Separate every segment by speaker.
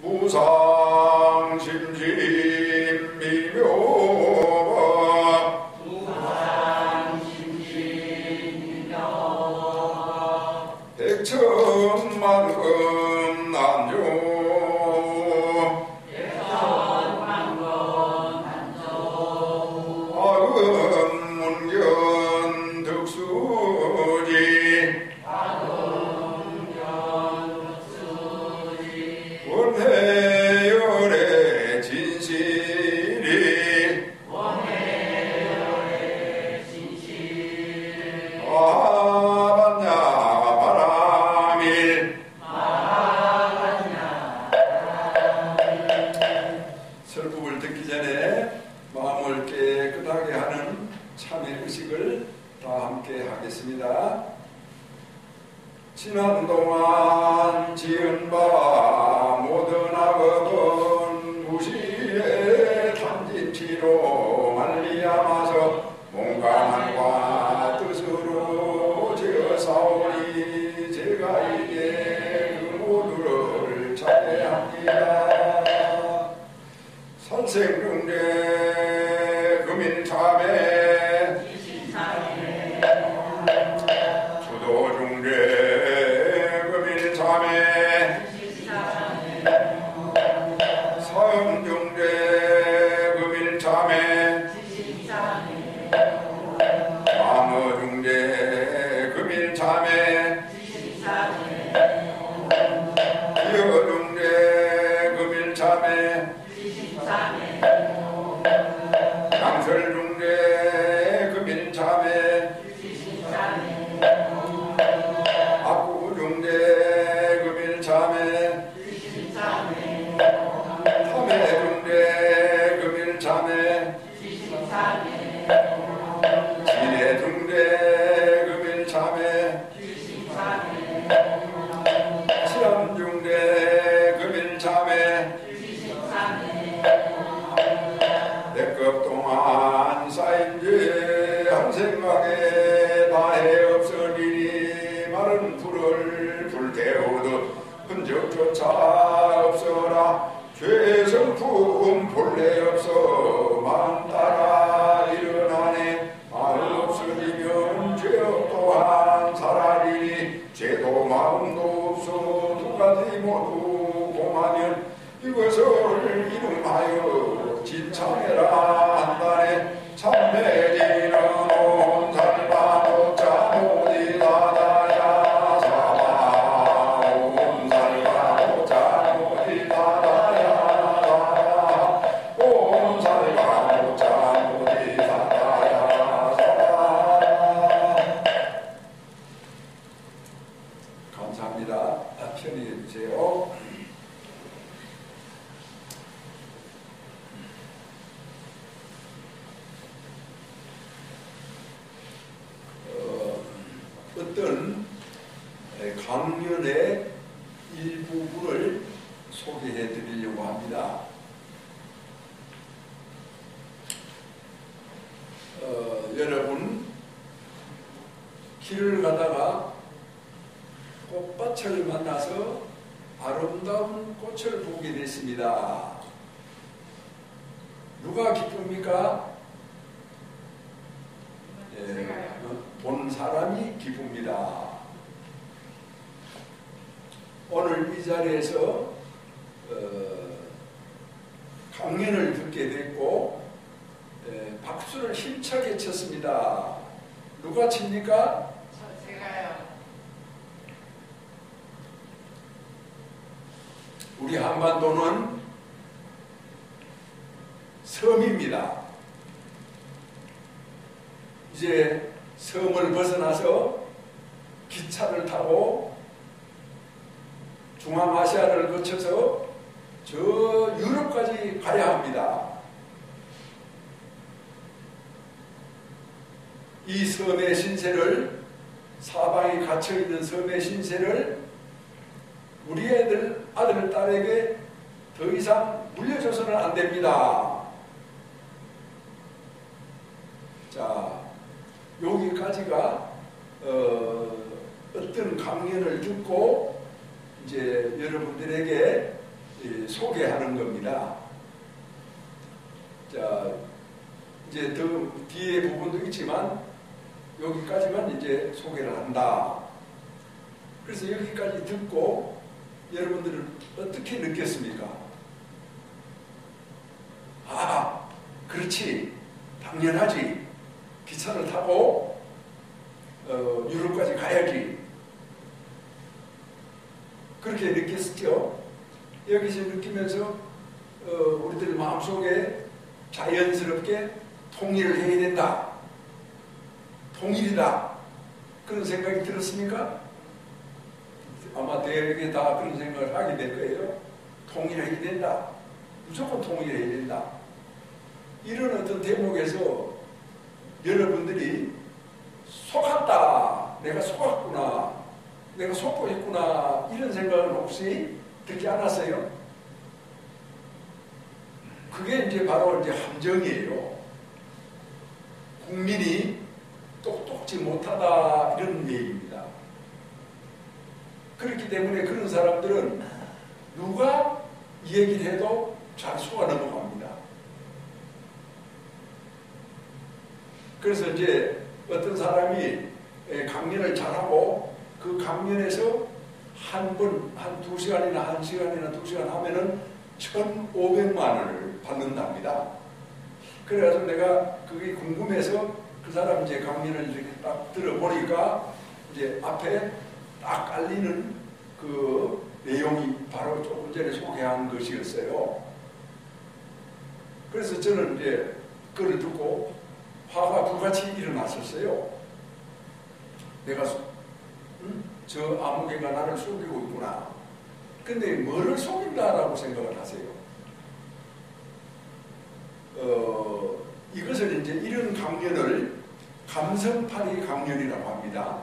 Speaker 1: 무상심심미묘 백천만금 난조 아금문견 득수지 원해열의 진실이 아반야 바람일 설법을 듣기 전에 마음을 깨끗하게 하는 참회 의식을 다 함께 하겠습니다. 지난 동안 지은 바 모든 악업은 무시에 탐진치로 말미암아서 몸과 뜻으로 지어사오니 제가 이제 그 모두를 찬양합니다. 선생중대 금인참회 주도중대 금인참회 서음중대 금인참회 암어중대 금인참회 기어중대 금인참회 양설중대 금인참회 악구중대 금인참회 탐해중대 금인참회 진해중대 금인참회 치암중대 금인참회 내급 동안 쌓인 죄 한 생각에 다해 없으리니 마른 불을 불태우듯 흔적조차 없어라. 죄의 성품 본래 없어 마음 따라 일어나네. 마음 없어지면 죄업 또한 사라리니 죄도 마음도 없어 두 가지 모두 공하면 이것을 이름하여 진참해라 한다네. 참매지는 온살바 모자 모디다다야 사바 온살바 모자 모디다다야 온살바 모자 모디다다야 사바. 감사합니다. 편히 해주세요. 어떤 강연의 일부분을 소개해 드리려고 합니다. 여러분 길을 가다가 꽃밭을 만나서 아름다운 꽃을 보게 됐습니다. 누가 기쁩니까? 본 사람이 기쁩니다. 오늘 이 자리에서 강연을 듣게 됐고 박수를 힘차게 쳤습니다. 누가 칩니까?
Speaker 2: 제가요.
Speaker 1: 우리 한반도는 섬입니다. 이제 섬을 벗어나서 기차를 타고 중앙아시아를 거쳐서 저 유럽까지 가야 합니다. 이 섬의 신세를, 사방에 갇혀있는 섬의 신세를 우리 아들, 딸에게 더 이상 물려줘서는 안 됩니다. 자, 여기까지가 어떤 강연을 듣고 이제 여러분들에게 소개하는 겁니다. 자, 이제 더 뒤에 부분도 있지만 여기까지만 이제 소개를 한다. 그래서 여기까지 듣고 여러분들은 어떻게 느꼈습니까? 아, 그렇지. 당연하지. 기차를 타고 유럽까지 가야지. 그렇게 느꼈죠. 여기서 느끼면서 우리들 마음속에 자연스럽게 통일을 해야 된다. 통일이다. 그런 생각이 들었습니까? 아마 대개 다 그런 생각을 하게 될 거예요. 통일해야 된다. 무조건 통일해야 된다. 이런 어떤 대목에서 여러분들이 속았다. 내가 속았구나. 내가 속고 있구나. 이런 생각을 혹시 듣지 않았어요? 그게 이제 바로 이제 함정이에요. 국민이 똑똑지 못하다 이런 얘기입니다. 그렇기 때문에 그런 사람들은 누가 이 얘기를 해도 잘 속아 넘어갑니다. 그래서 이제 어떤 사람이 강연을 잘하고 그 강연에서 한 번, 한 2시간이나 1시간이나 2시간 하면은 1,500만 원을 받는답니다. 그래가지고 내가 그게 궁금해서 그 사람 이제 강연을 이렇게 딱 들어보니까 이제 앞에 딱 깔리는 그 내용이 바로 조금 전에 소개한 것이었어요. 그래서 저는 이제 그걸 듣고 화가 불같이 일어났었어요. 내가 저 아무개가 나를 속이고 있구나. 근데 뭐를 속인다라고 생각을 하세요? 이것을 이제 이런 강연을 감성파리 강연이라고 합니다.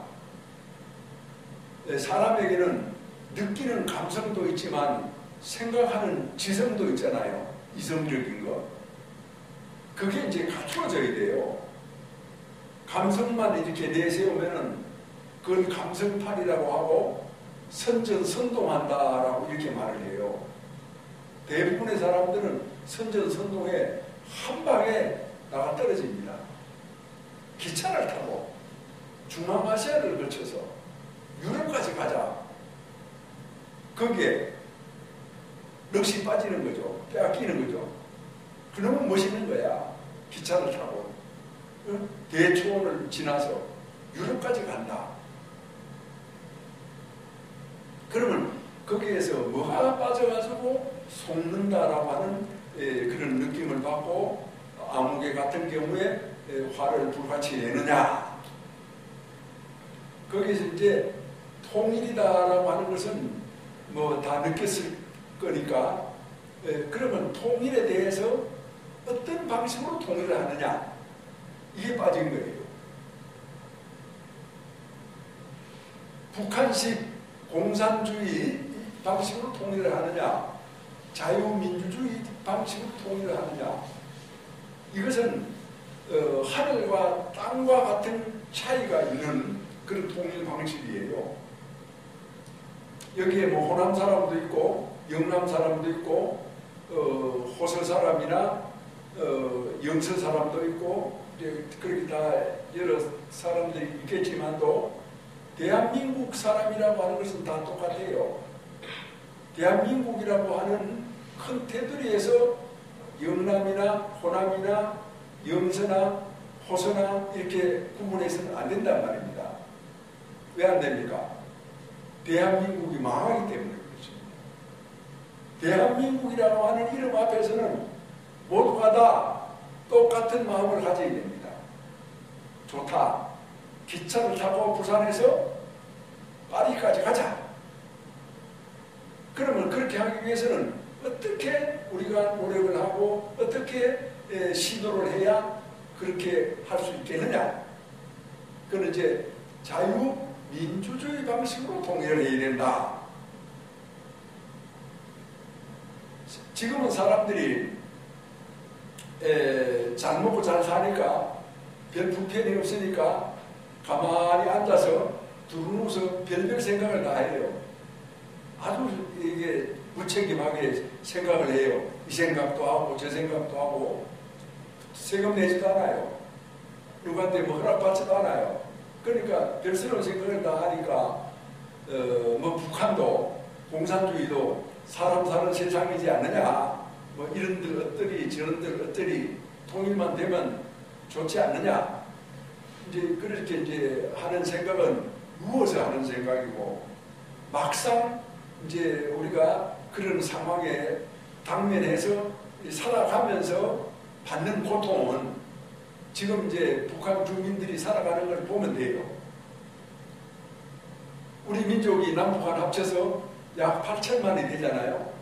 Speaker 1: 사람에게는 느끼는 감성도 있지만 생각하는 지성도 있잖아요. 이성적인 거. 그게 이제 갖춰져야 돼요. 감성만 이렇게 내세우면은 그건 감성파리라고 하고 선전선동한다라고 이렇게 말을 해요. 대부분의 사람들은 선전선동에 한 방에 나가 떨어집니다. 기차를 타고 중앙아시아를 거쳐서 유럽까지 가자. 거기에 넋이 빠지는 거죠. 빼앗기는 거죠. 그러면 멋있는 거야. 기차를 타고 대초원을 지나서 유럽까지 간다. 그러면 거기에서 뭐가 빠져가지고 속는다라고 하는 그런 느낌을 받고 아무개 같은 경우에 화를 불같이 내느냐. 거기서 이제 통일이다라고 하는 것은 뭐 다 느꼈을 거니까 그러면 통일에 대해서 어떤 방식으로 통일을 하느냐. 이게 빠진 거예요. 북한식 공산주의 방식으로 통일을 하느냐, 자유민주주의 방식으로 통일을 하느냐. 이것은 하늘과 땅과 같은 차이가 있는 그런 통일 방식이에요. 여기에 뭐 호남 사람도 있고 영남 사람도 있고 호서 사람이나 영서 사람도 있고 그렇게 다 여러 사람들이 있겠지만도 대한민국 사람이라고 하는 것은 다 똑같아요. 대한민국이라고 하는 큰 테두리에서 영남이나 호남이나 영서나 호서나 이렇게 구분해서는 안 된단 말입니다. 왜 안 됩니까? 대한민국이 망하기 때문에 그렇습니다. 대한민국이라고 하는 이름 앞에서는 모두가 다 똑같은 마음을 가져야 됩니다. 좋다. 기차를 타고 부산에서 파리까지 가자. 그러면 그렇게 하기 위해서는 어떻게 우리가 노력을 하고 어떻게 시도를 해야 그렇게 할 수 있겠느냐. 그건 이제 자유민주주의 방식으로 통일을 해야 된다. 지금은 사람들이 잘 먹고 잘 사니까 별 불편이 없으니까 가만히 앉아서 두루누워서 별별 생각을 다 해요. 아주 이게 무책임하게 생각을 해요. 이 생각도 하고 저 생각도 하고 세금 내지도 않아요. 누구한테 뭐 허락받지도 않아요. 그러니까 별스러운 생각을 다 하니까 뭐 북한도 공산주의도 사람 사는 세상이지 않느냐, 뭐 이런들 어떠리 저런들 어떠리 통일만 되면 좋지 않느냐, 이제 그렇게 이제 하는 생각은 누워서 하는 생각이고, 막상 이제 우리가 그런 상황에 당면해서 살아가면서 받는 고통은 지금 이제 북한 주민들이 살아가는 걸 보면 돼요. 우리 민족이 남북한 합쳐서 약 8천만이 되잖아요.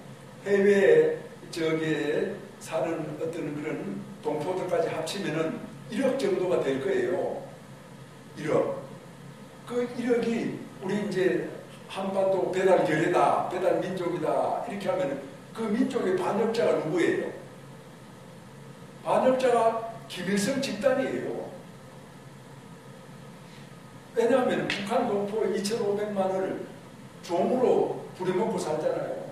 Speaker 1: 해외에 저기에 사는 어떤 그런 동포들까지 합치면은 1억 정도가 될 거예요. 1억. 그 1억이 우리 이제 한반도 배달 결례다, 배달 민족이다 이렇게 하면은 그 민족의 반역자가 누구예요? 반역자가 김일성 집단이에요. 왜냐하면 북한 동포 2,500만 원을 종으로 부려먹고 살잖아요.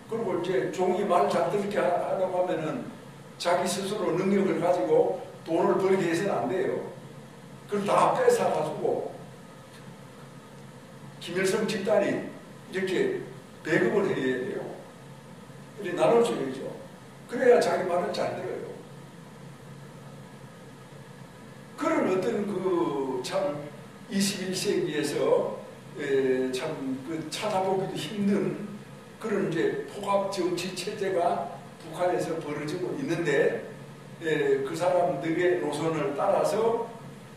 Speaker 1: 그리고 이제 종이 말 잘 듣게 하려고 하면은 자기 스스로 능력을 가지고 돈을 벌게 해서는 안 돼요. 그걸 다 뺏어가지고 김일성 집단이 이렇게 배급을 해야 돼요. 이렇게 나눠줘야죠. 그래야 자기 말을 잘 들어요. 그런 어떤 그 참 21세기에서 참 그 찾아보기도 힘든 그런 이제 포갑 정치 체제가 북한에서 벌어지고 있는데, 그 사람들의 노선을 따라서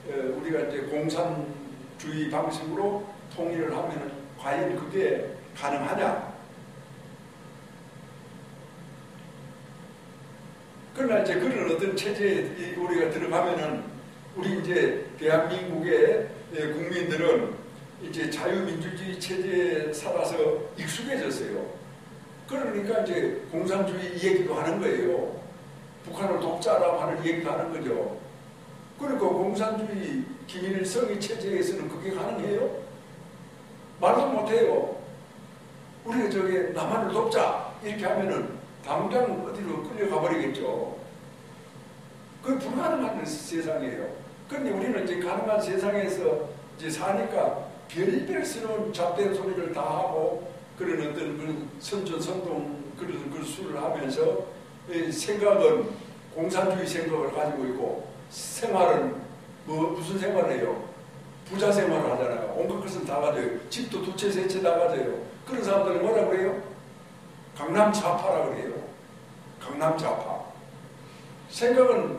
Speaker 1: 우리가 이제 공산주의 방식으로 통일을 하면 과연 그게 가능하냐? 그러나 이제 그런 어떤 체제에 우리가 들어가면은 우리 이제 대한민국의 국민들은 이제 자유민주주의 체제에 살아서 익숙해졌어요. 그러니까 이제 공산주의 얘기도 하는 거예요. 북한을 독자라고 하는 얘기도 하는 거죠. 그러니까 공산주의 김일성의 체제에서는 그게 가능해요? 말도 못해요. 우리가 저기 남한을 돕자 이렇게 하면은 당장 어디로 끌려가 버리겠죠. 그게 불가능한 세상이에요. 그런데 우리는 이제 가능한 세상에서 이제 사니까 별별스러운 잡된 소리를 다 하고 그런 어떤 그런 선전선동 그런 그 수를 하면서 생각은 공산주의 생각을 가지고 있고, 생활은 뭐 무슨 생활을 해요? 부자 생활을 하잖아요. 온갖 것을 다 가져요. 집도 두 채 세 채 다 가져요. 그런 사람들은 뭐라 그래요? 강남 좌파라 그래요. 강남 좌파. 생각은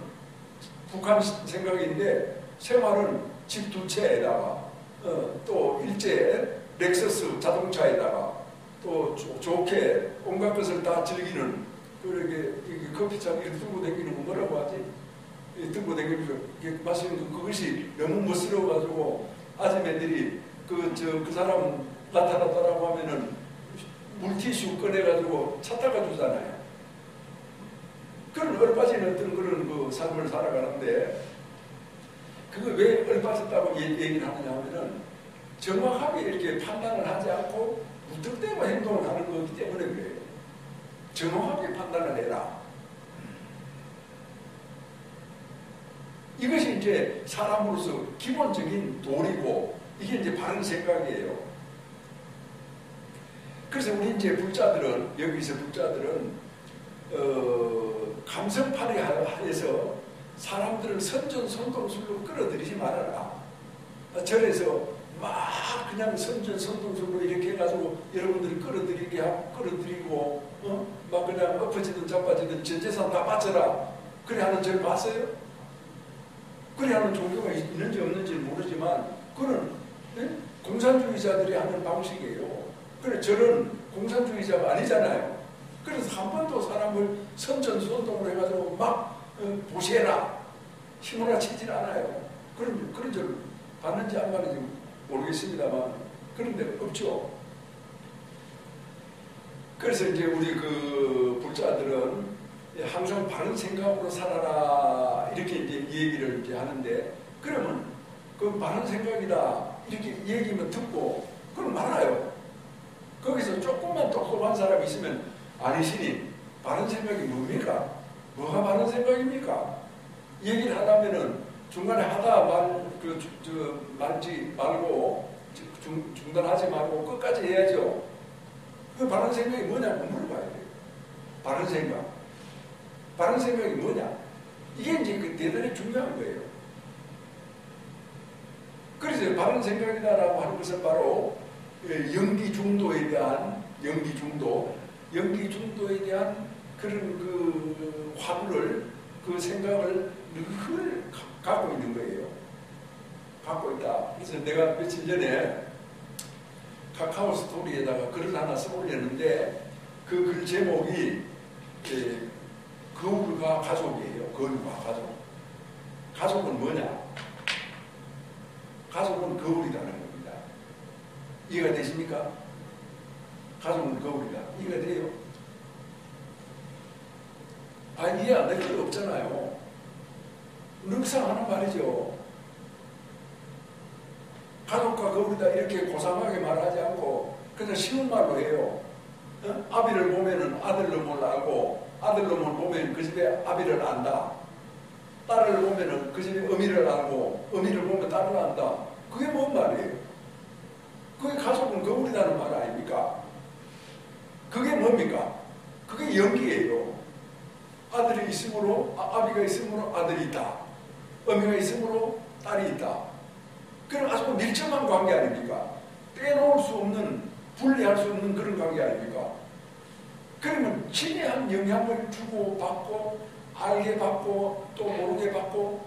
Speaker 1: 북한 생각인데 생활은 집 두 채에다가 또 일제 렉서스 자동차에다가 또 좋게 온갖 것을 다 즐기는, 그렇게 커피잔 이렇게 들고 다니는 거 뭐라고 하지? 들고 다니는 마시는 그것이 너무 멋스러워가지고 아줌매들이 그 사람 나타났다라고 하면은 물티슈 꺼내가지고 차 타가 주잖아요. 그런 얼빠진 어떤 그런 그 삶을 살아가는데, 그거 왜 얼빠졌다고 얘기를 하느냐 하면은 정확하게 이렇게 판단을 하지 않고 무턱대고 행동을 하는 거기 때문에 그래요. 정확하게 판단을 해라. 이것이 이제 사람으로서 기본적인 도리고, 이게 이제 바른 생각이에요. 그래서 우리 이제 불자들은, 여기서 불자들은 감성팔이 하에서 사람들을 선전선동술로 끌어들이지 말아라. 절에서 막 그냥 선전선동술로 이렇게 해가지고 여러분들이 끌어들이게 하고 끌어들이고 막 그냥 엎어지든 자빠지든 전 재산 다 바쳐라 그래 하는 절 봤어요? 그래 하는 종교가 있는지 없는지 모르지만 그는 공산주의자들이 하는 방식이에요. 그래 절은 공산주의자가 아니잖아요. 그래서 한 번도 사람을 선전선동을 해가지고 막 보시해라 힘으로 치질 않아요. 그런 절 봤는지 안 봤는지 모르겠습니다만 그런 데 없죠. 그래서 이제 우리 그 불자들은 항상 바른 생각으로 살아라 이렇게 이제 얘기를 이제 하는데, 그러면 그 바른 생각이다 이렇게 얘기만 듣고 그럼 말아요. 거기서 조금 조금만 똑똑한 사람이 있으면 아니시니 바른 생각이 뭡니까? 뭐가 바른 생각입니까? 얘기를 하려면은 중간에 하다 말지 말고 중단하지 말고 끝까지 해야죠. 그 바른 생각이 뭐냐고 물어봐야 돼요. 바른 생각. 바른 생각이 뭐냐? 이게 이제 대단히 중요한 거예요. 그래서 바른 생각이다라고 하는 것은 바로 연기 중도에 대한 연기 중도에 대한 그런 그 화두를 그 생각을 늘 갖고 있는 거예요. 갖고 있다. 그래서 내가 며칠 전에 카카오 스토리에다가 글을 하나 써올렸는데 그 글 제목이 거울과 가족이에요. 거울과 가족. 가족은 뭐냐? 가족은 거울이라는 겁니다. 이해가 되십니까? 가족은 거울이다. 이해가 돼요? 이해 안 될 게 없잖아요. 늑상 하는 말이죠. 가족과 거울이다 이렇게 고상하게 말하지 않고 그냥 쉬운 말로 해요. 아비를 보면은 아들 놈을 알고 아들 놈을 보면 그 집에 아비를 안다. 딸을 보면은 그 집에 어미를 알고 어미를 보면 딸을 안다. 그게 뭔 말이에요? 그게 가족은 거울이라는 말 아닙니까? 그게 뭡니까? 그게 연기예요. 아들이 있으므로 아비가 있으므로 아들이 있다. 어미가 있으므로 딸이 있다. 그런 아주 밀접한 관계 아닙니까? 떼놓을 수 없는, 분리할 수 없는 그런 관계 아닙니까? 그러면 친애한 영향을 주고 받고 알게 받고 또 모르게 받고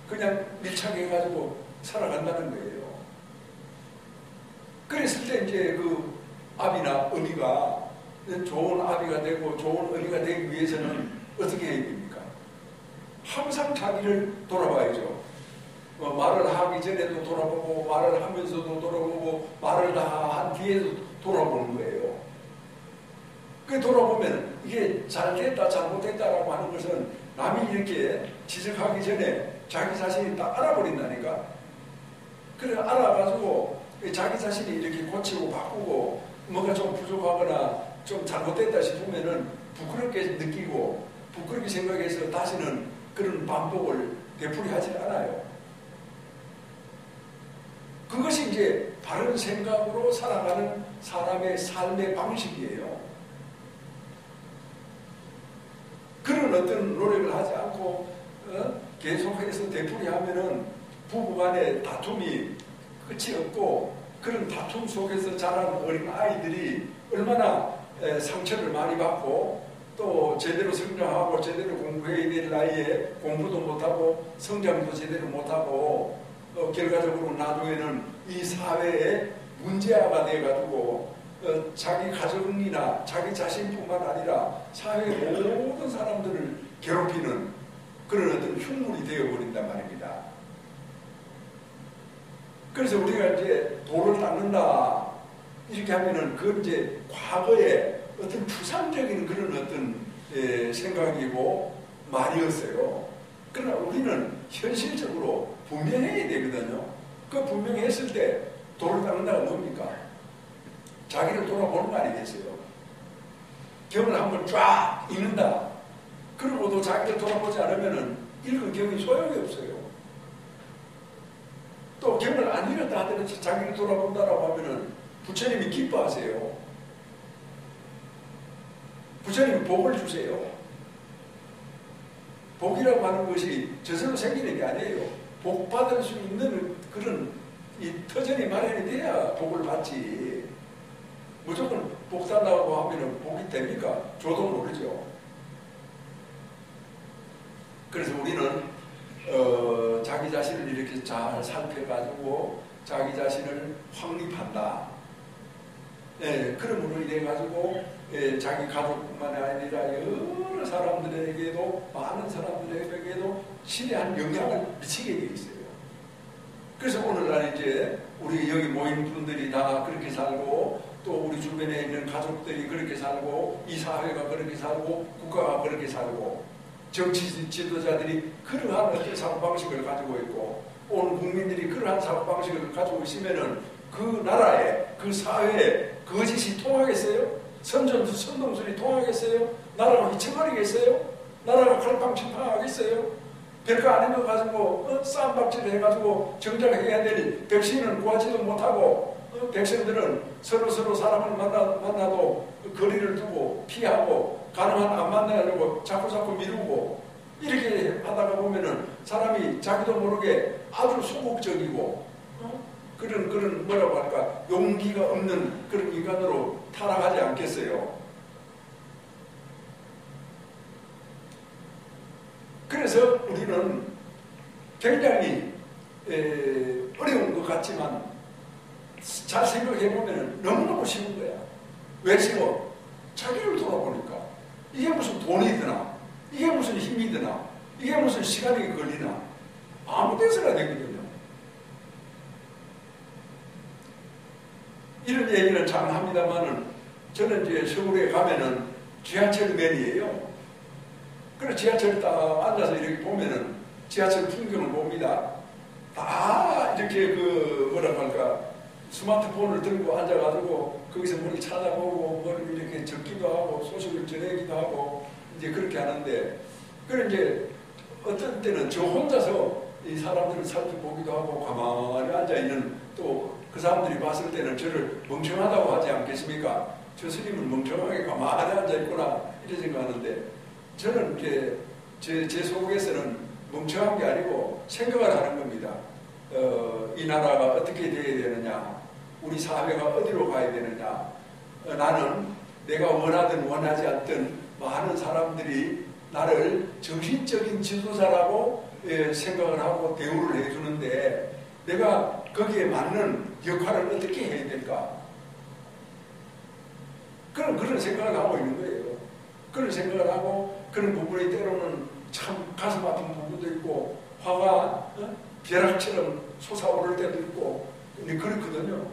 Speaker 1: 그냥 밀착해 가지고 살아간다는 거예요. 그랬을 때 이제 그 아비나 어미가 좋은 아비가 되고 좋은 어미가 되기 위해서는 어떻게 해야 됩니까? 항상 자기를 돌아봐야죠. 말을 하기 전에도 돌아보고 말을 하면서도 돌아보고 말을 다 한 뒤에도 돌아보는 거예요. 그 돌아보면 이게 잘됐다 잘못됐다라고 하는 것은 남이 이렇게 지적하기 전에 자기 자신이 딱 알아버린다니까. 그래 알아가지고 자기 자신이 이렇게 고치고 바꾸고 뭔가 좀 부족하거나 좀 잘못됐다 싶으면은 부끄럽게 느끼고 부끄럽게 생각해서 다시는 그런 반복을 되풀이하지 않아요. 그것이 이제 바른 생각으로 살아가는 사람의 삶의 방식이에요. 그런 어떤 노력을 하지 않고 계속해서 되풀이하면은 부부간의 다툼이 끝이 없고 그런 다툼 속에서 자란 어린 아이들이 얼마나 상처를 많이 받고 또 제대로 성장하고 제대로 공부해야 될 나이에 공부도 못하고 성장도 제대로 못하고 결과적으로 나중에는 이 사회의 문제아가 돼가지고 자기 가족이나 자기 자신뿐만 아니라 사회의 모든 사람들을 괴롭히는 그런 어떤 흉물이 되어버린단 말입니다. 그래서 우리가 이제 돌을 닦는다 이렇게 하면은 그건 이제 과거의 어떤 추상적인 그런 어떤 생각이고 말이었어요. 그러나 우리는 현실적으로 분명해야 되거든요. 그 분명했을 때 돌을 닦는다가 뭡니까? 자기를 돌아보는 거 아니겠어요? 경을 한번 쫙 읽는다. 그러고도 자기를 돌아보지 않으면은 읽은 경이 소용이 없어요. 또 경을 안 읽었다 하더라도 자기를 돌아본다라고 하면은 부처님이 기뻐하세요. 부처님이 복을 주세요. 복이라고 하는 것이 저절로 생기는 게 아니에요. 복 받을 수 있는 그런 이 터전이 마련이 돼야 복을 받지. 무조건 복 달라고 하면 복이 됩니까? 저도 모르죠. 그래서 우리는 자기 자신을 이렇게 잘 살펴가지고 자기 자신을 확립한다. 그러므로 인해 가지고 자기 가족뿐만 아니라 여러 사람들에게도 많은 사람들에게도 신의 영향을 미치게 돼 있어요. 그래서 오늘날 이제 우리 여기 모인 분들이 다 그렇게 살고 또 우리 주변에 있는 가족들이 그렇게 살고 이 사회가 그렇게 살고 국가가 그렇게 살고 정치 지도자들이 그러한 어떤 사고방식을 가지고 있고 온 국민들이 그러한 사고방식을 가지고 있으면은 그 나라에 그 사회에 거짓이 통하겠어요? 선동술이 통하겠어요? 나라가 미쳐버리겠어요? 나라가 갈팡질팡하겠어요? 별거 아닌 거 가지고 싸움박질을 해가지고 정작해야 되니 백신은 구하지도 못하고 백성들은 서로 사람을 만나도 거리를 두고 피하고 가능한 안 만나려고 자꾸 미루고 이렇게 하다가 보면은 사람이 자기도 모르게 아주 소극적이고 그런 뭐라고 할까 용기가 없는 그런 인간으로 타락하지 않겠어요. 그래서 우리는 굉장히 어려운 것 같지만 잘 생각해 보면 너무너무 쉬운 거야. 왜 쉬워? 자기를 돌아보니까 이게 무슨 돈이 드나, 이게 무슨 힘이 드나, 이게 무슨 시간이 걸리나 아무 데서나 되거든요. 이런 얘기는 잘 합니다만은 저는 이제 서울에 가면은 지하철맨이에요. 그래서 지하철에 딱 앉아서 이렇게 보면은 지하철 풍경을 봅니다. 다 이렇게 뭐라고 할까 스마트폰을 들고 앉아가지고 거기서 뭘 찾아보고 뭘 이렇게 적기도 하고 소식을 전하기도 하고 이제 그렇게 하는데 그래 이제 어떤 때는 저 혼자서 이 사람들을 살펴보기도 하고 가만히 앉아있는 또 그 사람들이 봤을 때는 저를 멍청하다고 하지 않겠습니까? 저 스님은 멍청하게 가만히 앉아있구나 이렇게 생각하는데 저는 이제 제 속에서는 멍청한 게 아니고 생각을 하는 겁니다. 이 나라가 어떻게 되어야 되느냐, 우리 사회가 어디로 가야 되느냐, 나는 내가 원하든 원하지 않든 많은 사람들이 나를 정신적인 지도자라고 생각을 하고 대우를 해주는데 내가 거기에 맞는 역할을 어떻게 해야 될까? 그런 생각을 하고 있는 거예요. 그런 생각을 하고 그런 부분이 때로는 참 가슴 아픈 부분도 있고 화가 벼락처럼 솟아오를 때도 있고 그렇거든요.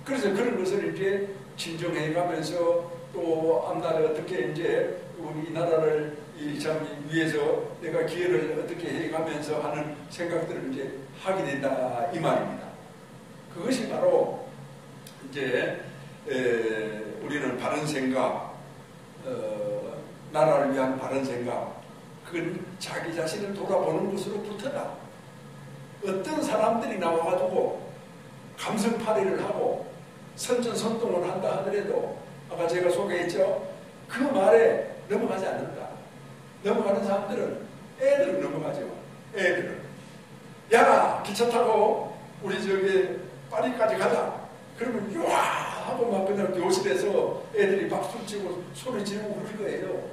Speaker 1: 그래서 그런 것을 이제 진정해 가면서 또 앞날에 어떻게 이제 우리 나라를 참 위해서 내가 기회를 어떻게 해 가면서 하는 생각들을 이제 하게 된다 이 말입니다. 그것이 바로 이제 우리는 바른 생각, 나라를 위한 바른 생각, 그건 자기 자신을 돌아보는 것으로부터다. 어떤 사람들이 나와가지고 감성팔이를 하고 선전선동을 한다 하더라도 아까 제가 소개했죠. 그 말에 넘어가지 않는다. 넘어가는 사람들은 애들은 넘어가죠. 애들은 야 기차 타고 우리 저기 파리까지 가자. 그러면 유아 하고 막 그냥 교실에서 애들이 박수 치고 소리 지르고 그럴 거예요.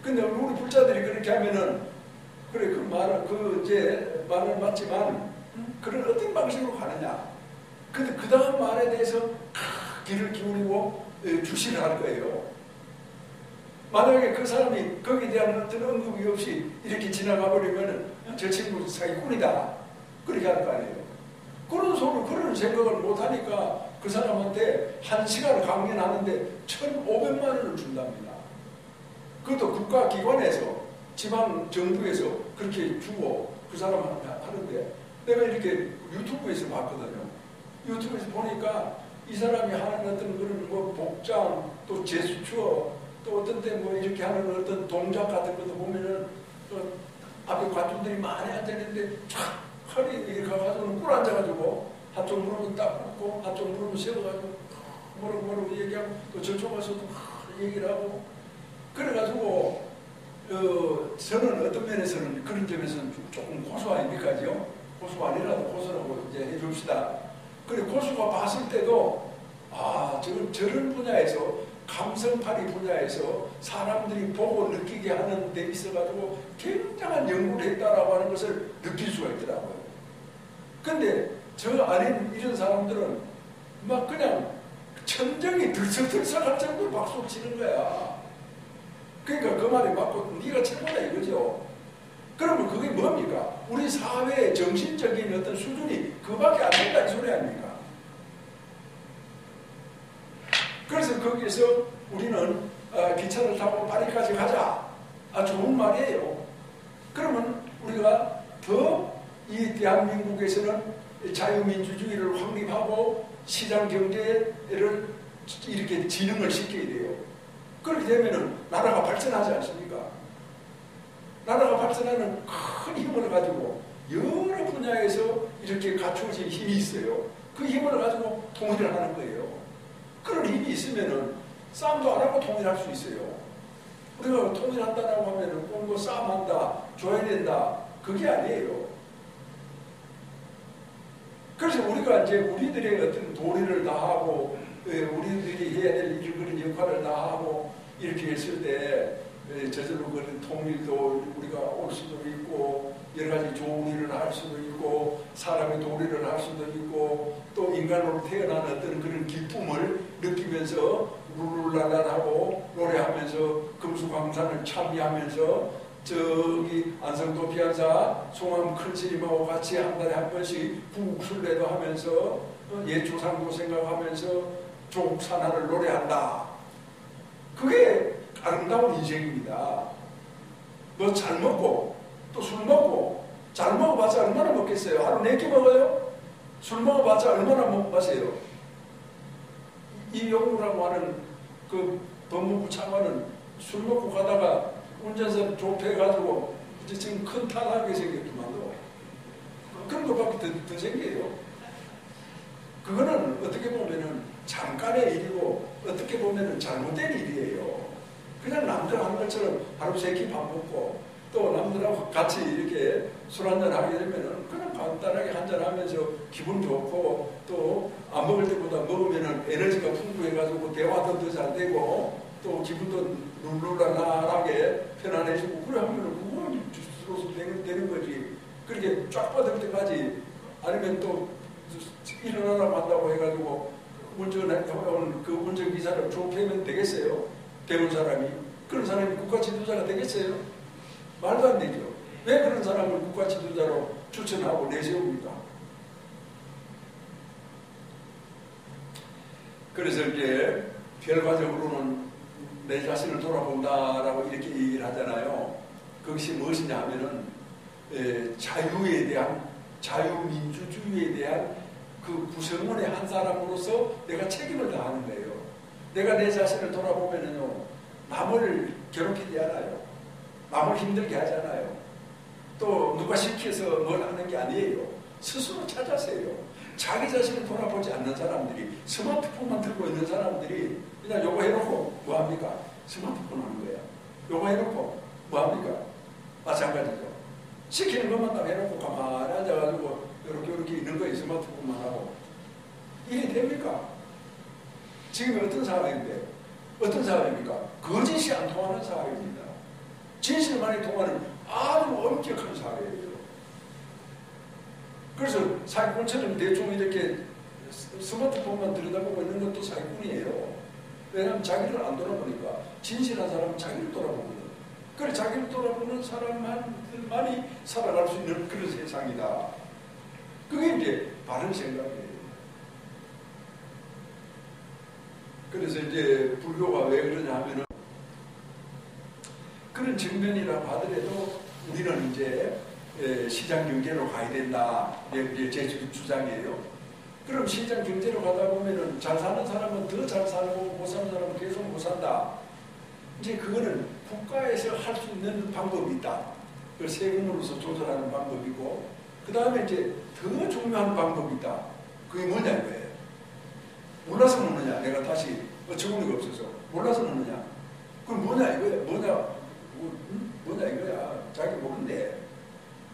Speaker 1: 근데 우리 불자들이 그렇게 하면은 그래 그 말은 이제 말은 맞지만 그런 어떤 방식으로 가느냐. 근데 그 다음 말에 대해서 귀를 기울이고 주시를 할 거예요. 만약에 그 사람이 거기에 대한 어떤 언급이 없이 이렇게 지나가 버리면 저 친구 사기꾼이다. 그렇게 할 거 아니에요. 그런 생각을 못하니까 그 사람한테 1시간을 강연하는데 1,500만 원을 준답니다. 그것도 국가기관에서 지방 정부에서 그렇게 주고 그 사람한테 하는데 내가 이렇게 유튜브에서 봤거든요. 유튜브에서 보니까 이 사람이 하는 어떤 그런 뭐 복장 또 제스처 또 어떤 때 뭐 이렇게 하는 어떤 동작 같은 것도 보면은 앞에 관중들이 많이 앉아있는데 촥 허리 이렇게 가가지고 꿇어 앉아가지고 한쪽 무릎은 딱 꿇고 한쪽 무릎은 세워가지고 뭐라고 얘기하고 또 저쪽 가서도 얘기를 하고 그래가지고 저는 어떤 면에서는 그런 점에서는 조금 고소 아닙니까요? 고소 아니라도 고소라고 이제 해줍시다. 그래 고수가 봤을 때도 저런 분야에서 감성팔이 분야에서 사람들이 보고 느끼게 하는 데 있어가지고 굉장한 연구를 했다라고 하는 것을 느낄 수가 있더라고요. 근데 저 아닌 이런 사람들은 막 그냥 천정이 들썩들썩할 정도로 박수를 치는 거야. 그러니까 그 말이 맞고 네가 최고다 이거죠. 그러면 그게 뭡니까? 우리 사회의 정신적인 어떤 수준이 그밖에 안 된다 이 소리 아닙니까? 그래서 거기에서 우리는 기차를 타고 파리까지 가자. 좋은 말이에요. 그러면 우리가 더 이 대한민국에서는 자유민주주의를 확립하고 시장경제를 이렇게 진흥을 시켜야 돼요. 그렇게 되면은 나라가 발전하지 않습니까? 나라가 발전하는 큰 힘을 가지고 여러 분야에서 이렇게 갖추어진 힘이 있어요. 그 힘을 가지고 통일을 하는 거예요. 그런 힘이 있으면은 싸움도 안 하고 통일할 수 있어요. 우리가 통일한다라고 하면은 꼭 뭐 싸움한다, 줘야 된다, 그게 아니에요. 그래서 우리가 이제 우리들의 어떤 도리를 다하고 우리들이 해야 될 그런 역할을 다하고 이렇게 했을 때 저절로 그런 통일도 우리가 올 수도 있고 여러 가지 좋은 일을 할 수도 있고 사람의 도리를 할 수도 있고 또 인간으로 태어난 어떤 그런 기쁨을 느끼면서 룰루랄랄하고 노래하면서 금수강산을 찬미하면서 저기 안성도 비안사 송암 큰스님하고 같이 한 달에 한 번씩 부국순례도 하면서 옛 조상도 생각하면서 조국 산하를 노래한다. 그게 아름다운 인생입니다. 뭐 잘 먹고 또 술 먹고 잘 먹어봤자 얼마나 먹겠어요? 하루 4끼 먹어요? 술 먹어봤자 얼마나 먹어봤어요? 이영우라고 하는 그 법무부 차관은 술 먹고 가다가 운전석 좁혀가지고 이제 지금 큰 탄하게 생겼더만도 그런 것밖에 더 생겨요. 그거는 어떻게 보면은 잠깐의 일이고 어떻게 보면은 잘못된 일이에요. 그냥 남들 하는 것처럼 하루 3끼 밥 먹고 또 남들하고 같이 이렇게 술 한잔 하게 되면은 그냥 간단하게 한잔 하면서 기분 좋고 또 안 먹을 때보다 먹으면은 에너지가 풍부해가지고 대화도 더 잘 되고 또 기분도 룰루랄랄하게 편안해지고 그래 하면은 그거는 주스로서 되는 거지. 그렇게 쫙 뻗을 때까지 아니면 또 일어나라고 한다고 해가지고 운전해온 그 운전기사를 좁히면 되겠어요? 배운 사람이. 그런 사람이 국가 지도자가 되겠어요? 말도 안 되죠. 왜 그런 사람을 국가 지도자로 추천하고 내세웁니까? 그래서 이제 결과적으로는 내 자신을 돌아본다라고 이렇게 얘기를 하잖아요. 그것이 무엇이냐 하면은 자유에 대한 자유민주주의에 대한 그 구성원의 한 사람으로서 내가 책임을 다하는 거예요. 내가 내 자신을 돌아보면은요, 남을 괴롭히지 않아요. 남을 힘들게 하지 않아요. 또 누가 시켜서 뭘 하는 게 아니에요. 스스로 찾아서 해요. 자기 자신을 돌아보지 않는 사람들이, 스마트폰만 들고 있는 사람들이 그냥 요거 해놓고 뭐합니까? 스마트폰 하는 거야. 요거 해놓고 뭐합니까? 마찬가지죠. 시키는 것만 다 해놓고 가만히 앉아가지고 이렇게 있는 거예요. 스마트폰만 하고. 이게 됩니까? 지금 어떤 사회인데? 어떤 사회입니까? 거짓이 안 통하는 사회입니다. 진실만이 통하는 아주 엄격한 사회예요. 그래서 사기꾼처럼 대충 이렇게 스마트폰만 들여다보고 있는 것도 사기꾼이에요. 왜냐하면 자기를 안 돌아보니까. 진실한 사람은 자기를 돌아보거든. 그래 자기를 돌아보는 사람만이 살아갈 수 있는 그런 세상이다. 그게 이제 바른 생각이에요. 그래서 이제 불교가 왜 그러냐 하면은 그런 측면이라고 하더라도 우리는 이제 시장 경제로 가야 된다. 이게 제 주장이에요. 그럼 시장 경제로 가다 보면은 잘 사는 사람은 더 잘 살고 못 사는 사람은 계속 못 산다. 이제 그거는 국가에서 할 수 있는 방법이 있다. 그 세금으로서 조절하는 방법이고, 그 다음에 이제 더 중요한 방법이 있다. 그게 뭐냐 이거예요. 몰라서 묻느냐? 내가 다시 어처구니가 없어서 몰라서 묻느냐? 그럼 뭐냐 이거야? 뭐냐 이거야? 자기 모른대.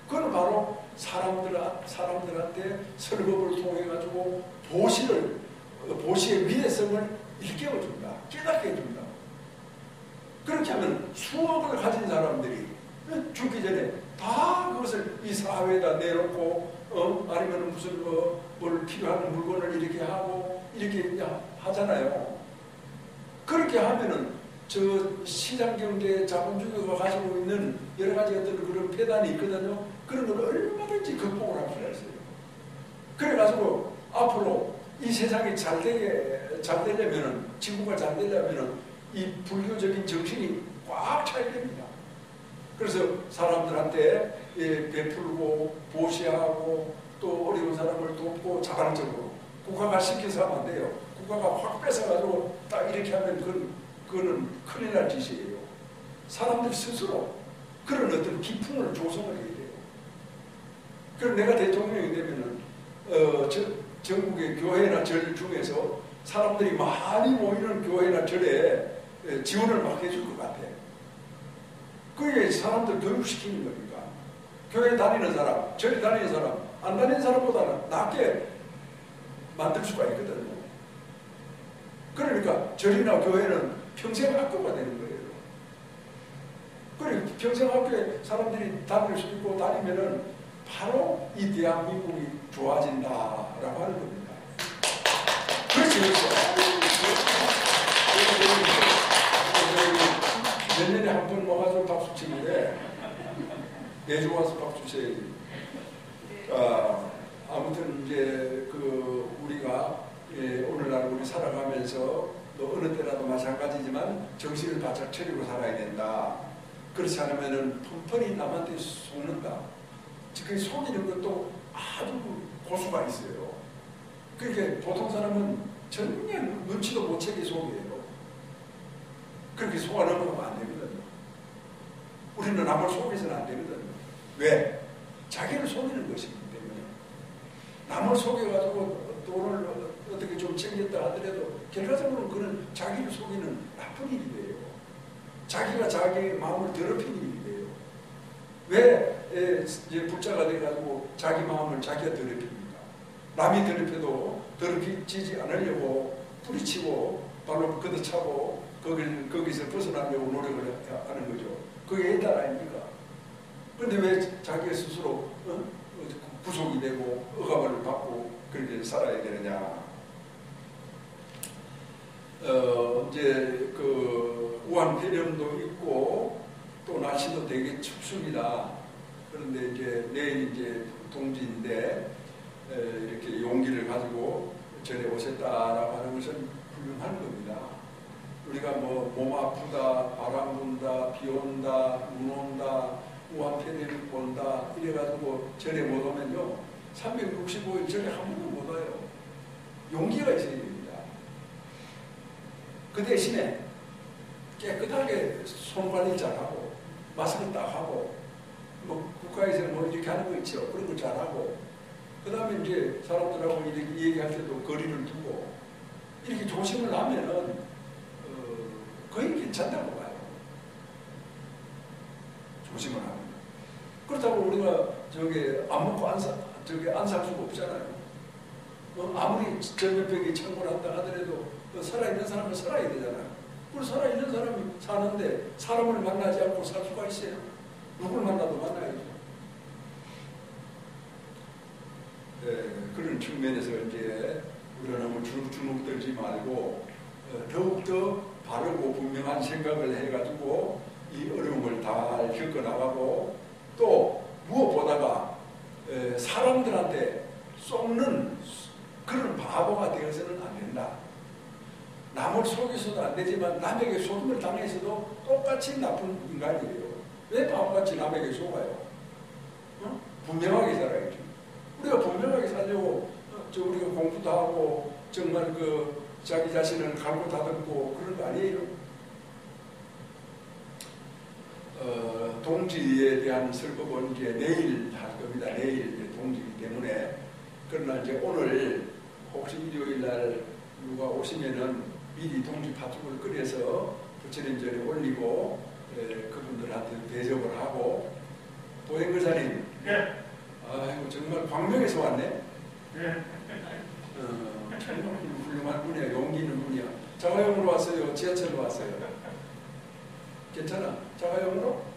Speaker 1: 그건 바로 사람들한테 설법을 통해 가지고 보시의 위대성을 일깨워준다. 깨닫게 해준다. 그렇게 하면 수억을 가진 사람들이 죽기 전에 다 그것을 이 사회에다 내놓고 아니면 무슨 뭘 필요한 물건을 이렇게 하고 이렇게 하잖아요. 그렇게 하면은 저 시장경제 자본주의가 가지고 있는 여러 가지 어떤 그런 폐단이 있거든요. 그런 걸 얼마든지 극복을 할 수가 있어요. 그래가지고 앞으로 이 세상이 잘 되려면은, 지구가 잘 되려면은 이 불교적인 정신이 꽉 차야 됩니다. 그래서 사람들한테 베풀고 보시하고 또 어려운 사람을 돕고 자발적으로 국가가 시켜서 하면 안 돼요. 국가가 확 뺏어가지고 딱 이렇게 하면 그거는 큰일 날 짓이에요. 사람들 스스로 그런 어떤 기풍을 조성을 해야 돼요. 그럼 내가 대통령이 되면은 전국의 교회나 절 중에서 사람들이 많이 모이는 교회나 절에 지원을 막 해줄 것 같아. 그게 사람들 교육시키는 거니까. 교회 다니는 사람, 절에 다니는 사람, 안 다니는 사람보다는 낫게 만들 수가 있거든요. 그러니까 절이나 교회는 평생 학교가 되는 거예요. 그리고 평생 학교에 사람들이 다닐 수 있고 다니면은 바로 이 대한민국이 좋아진다라고 하는 겁니다. 그렇지, 그렇죠. 몇 년에 한 번 와가지고 박수 치는데 매주 와서 박수 쳐야지. 아무튼 이제 우리가 오늘날 우리 살아가면서 또 어느 때라도 마찬가지지만 정신을 바짝 차리고 살아야 된다. 그렇지 않으면은 뻔뻔히 남한테 속는다. 그 속이는 것도 아주 고수가 있어요. 그러니까 보통 사람은 전혀 눈치도 못 채게 속여요. 그렇게 속아 넘어가면 안 되거든요. 우리는 남을 속여서는 안 되거든요. 왜? 자기를 속이는 것이기 때문에. 남을 속여가지고 돈을 어떻게 좀 챙겼다 하더라도 결과적으로는 그는 자기를 속이는 나쁜 일이 돼요. 자기가 자기의 마음을 더럽히는 일이 돼요. 왜 부자가 돼가지고 자기 마음을 자기가 더럽힙니까? 남이 더럽혀도 더럽히지 않으려고 부딪히고 발로 걷어차고 거기서 벗어나려고 노력을 하는 거죠. 그게 애달 아닙니까? 그런데 왜 자기가 스스로 구속이 되고 억압을 받고 그렇게 살아야 되느냐? 이제 우한 폐렴도 있고 또 날씨도 되게 춥습니다. 그런데 이제 내일 이제 동지인데 이렇게 용기를 가지고 전에 오셨다라고 하는 것은 훌륭한 겁니다. 우리가 몸 아프다, 바람 분다, 비 온다, 눈 온다, 우한 폐렴이 온다 이래가지고 전에 못 오면요 365일 전에 한 번도 못 와요. 용기가 있어야 됩니다. 그 대신에 깨끗하게 손 관리 잘하고 마스크 딱 하고 국가에서 이렇게 하는 거 있죠. 그런 거 잘하고 그 다음에 이제 사람들하고 이렇게 얘기할 때도 거리를 두고 이렇게 조심을 하면은 거의 괜찮다고 봐요. 조심을 하면. 그렇다고 우리가 안 먹고 안 살 수가 없잖아요. 아무리 전염병이 창궐한다 하더라도 살아있는 사람은 살아야 되잖아요. 그리고 살아있는 사람이 사는데 사람을 만나지 않고 살 수가 있어요. 누굴 만나도 만나야죠. 그런 측면에서 이제 우리가 너무 주눅 들지 말고 더욱더 바르고 분명한 생각을 해가지고 이 어려움을 잘 겪어나가고 또 무엇보다가 사람들한테 속는 그런 바보가 되어서는 안 된다. 남을 속여서도 안 되지만 남에게 속임을 당해서도 똑같이 나쁜 인간이에요. 왜 바보같이 남에게 속아요? 분명하게 살아야죠. 우리가 분명하게 살려고 우리가 공부도 하고 정말 자기 자신을 갈고 다듬고 그런 거 아니에요. 동지에 대한 설법은 이제 내일 할 겁니다. 내일 이제 동지이기 때문에. 그러나 이제 오늘 혹시 일요일 날 누가 오시면은 미리 동지 파죽을 끓여서 부처님 전에 올리고 그분들한테 대접을 하고. 보행거사님,
Speaker 2: 네.
Speaker 1: 아이고 정말 광명에서 왔네.
Speaker 2: 네.
Speaker 1: 정말 훌륭한 분이야. 용기 있는 분이야. 자가용으로 왔어요? 지하철로 왔어요? 괜찮아? 자가용으로?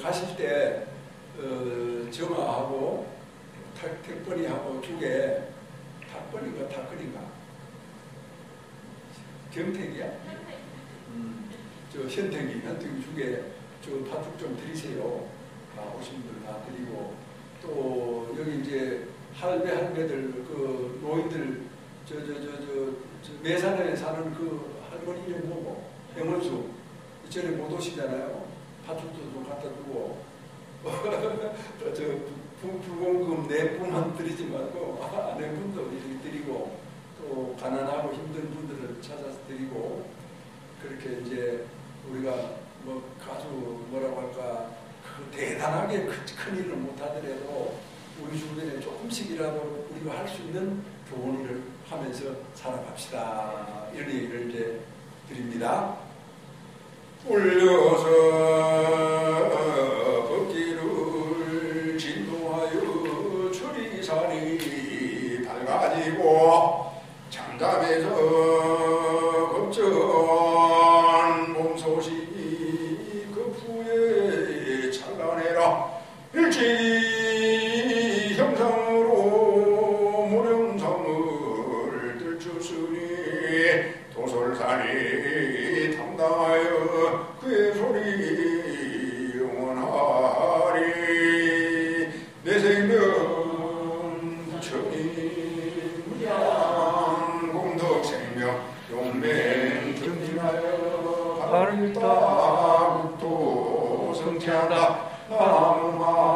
Speaker 1: 가실 때 정화하고 택번이하고 두 개, 탁번인가 탁거리인가? 경택이야? 저 현택이 두 개, 저 파죽 좀 드리세요. 다 오신 분들 다 드리고. 또 여기 이제 할배들 노인들 저 매산에 사는 할머니 이름 뭐고 영원수 이전에 못 오시잖아요. 파죽도 좀 갖다 두고 저 부공금 내 분만 드리지 말고 아내 분도 이렇게 드리고 또 가난하고 힘든 분들을 찾아서 드리고 그렇게 이제 우리가 뭐 아주 뭐라고 할까 대단하게 큰 일을 못하더라도 우리 주변에 조금씩이라도 우리가 할 수 있는 좋은 일을 하면서 살아갑시다. 이런 얘기를 이제 드립니다. 올려서 법기를 진동하여 추리산이 밝아지고 장담해서 걱정 몸소식이 급후에 찬란해라. 일찍이 형상으로 모령성을 들추으니 도솔산이 당당하여 그의 소리 영원하리. 내 생명 부처님 무량 공덕 생명 용맹 경진하여 바른다 국토 성취한다. 나무마